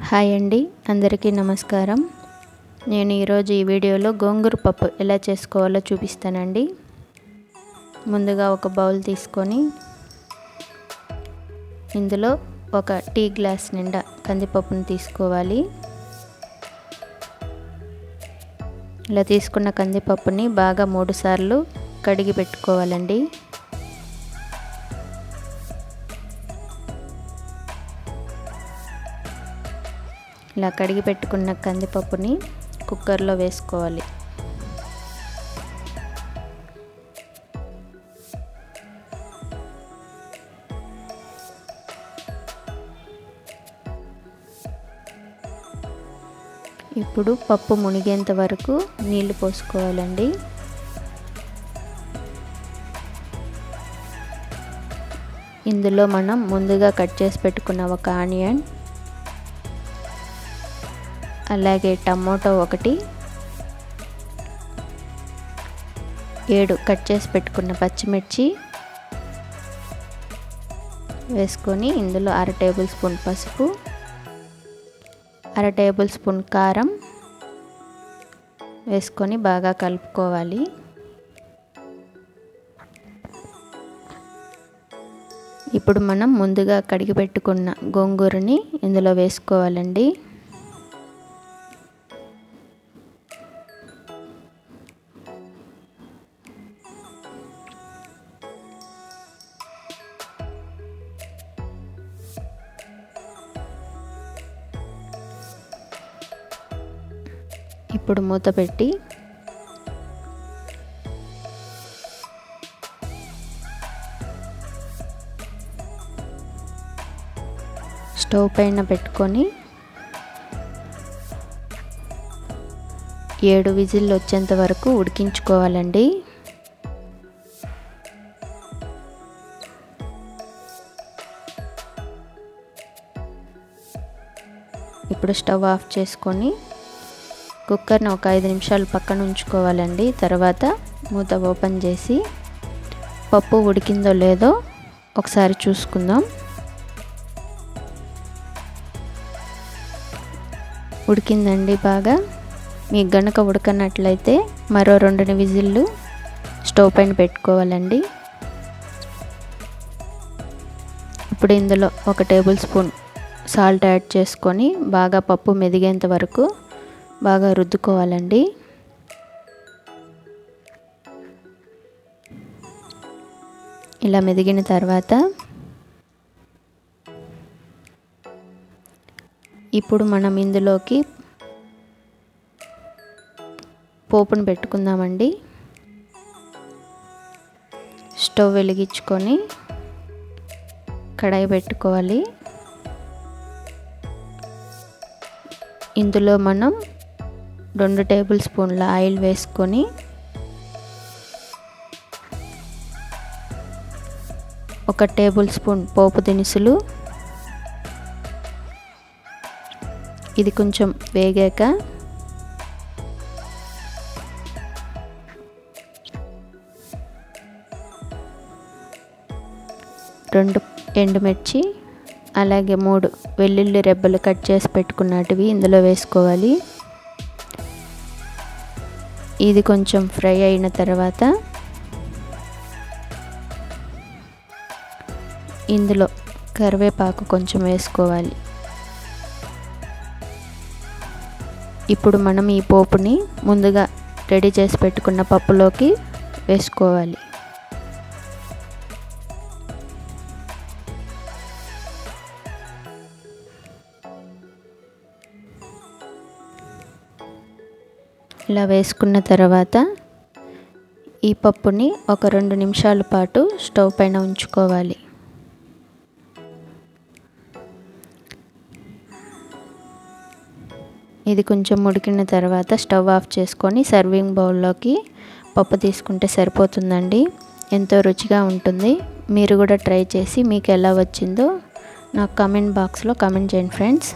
Hi అండి, అందరికీ నమస్కారం. నేను ఈరోజు ఈ వీడియోలో గోంగూర పప్పు ఎలా చేసుకోవాలో చూపిస్తానండి. ముందుగా ఒక బౌల్ తీసుకొని ఇందులో ఒక టీ గ్లాస్ నిండా కందిపప్పును తీసుకోవాలి. ఇలా తీసుకున్న కందిపప్పుని బాగా 3 సార్లు కడిగి పెట్టుకోవాలండి. ఇలా కడిగి పెట్టుకున్న కందిపప్పుని కుక్కర్లో వేసుకోవాలి. ఇప్పుడు పప్పు మునిగేంత వరకు నీళ్లు పోసుకోవాలండి. ఇందులో మనం ముందుగా కట్ చేసి పెట్టుకున్న ఒక ఆనియన్, అలాగే టమోటో ఒకటి, 7 కట్ చేసి పెట్టుకున్న పచ్చిమిర్చి వేసుకొని ఇందులో 1/2 టేబుల్ స్పూన్ పసుపు, 1/2 టేబుల్ స్పూన్ కారం వేసుకొని బాగా కలుపుకోవాలి. ఇప్పుడు మనం ముందుగా కడిగి పెట్టుకున్న గోంగూరని ఇందులో వేసుకోవాలండి. ఇప్పుడు మూత పెట్టి స్టవ్ పైన పెట్టుకొని 7 విజిల్లు వచ్చేంత వరకు ఉడికించుకోవాలండి. ఇప్పుడు స్టవ్ ఆఫ్ చేసుకొని కుక్కర్ని ఒక 5 నిమిషాలు పక్కన ఉంచుకోవాలండి. తర్వాత మూత ఓపెన్ చేసి పప్పు ఉడికిందో లేదో ఒకసారి చూసుకుందాం. ఉడికిందండి బాగా. మీకు గనుక ఉడకనట్లయితే మరో 2 విజిల్లు స్టవ్ పైన పెట్టుకోవాలండి. ఇప్పుడు ఇందులో 1 టేబుల్ స్పూన్ సాల్ట్ యాడ్ చేసుకొని బాగా పప్పు మెదిగేంత వరకు బాగా రుద్దుకోవాలండి. ఇలా మెదిగిన తర్వాత ఇప్పుడు మనం ఇందులోకి పోపును పెట్టుకుందామండి. స్టవ్ వెలిగించుకొని కడాయి పెట్టుకోవాలి. ఇందులో మనం 2 టేబుల్ స్పూన్ల ఆయిల్ వేసుకొని ఒక టేబుల్ స్పూన్ పోపు దినుసులు, ఇది కొంచెం వేగాక రెండు ఎండుమిర్చి, అలాగే 3 వెల్లుల్లి రెబ్బలు కట్ చేసి పెట్టుకున్నటివి ఇందులో వేసుకోవాలి. ఇది కొంచెం ఫ్రై అయిన తర్వాత ఇందులో కరివేపాకు కొంచెం వేసుకోవాలి. ఇప్పుడు మనం ఈ పోపుని ముందుగా రెడీ చేసి పెట్టుకున్న పప్పులోకి వేసుకోవాలి. ఇలా వేసుకున్న తర్వాత ఈ పప్పుని ఒక 2 నిమిషాల పాటు స్టవ్ పైన ఉంచుకోవాలి. ఇది కొంచెం ఉడికిన తర్వాత స్టవ్ ఆఫ్ చేసుకొని సర్వింగ్ బౌల్లోకి పప్పు తీసుకుంటే సరిపోతుందండి. ఎంతో రుచిగా ఉంటుంది. మీరు కూడా ట్రై చేసి మీకు ఎలా వచ్చిందో నాకు కామెంట్ బాక్స్లో కామెంట్ చేయండి ఫ్రెండ్స్.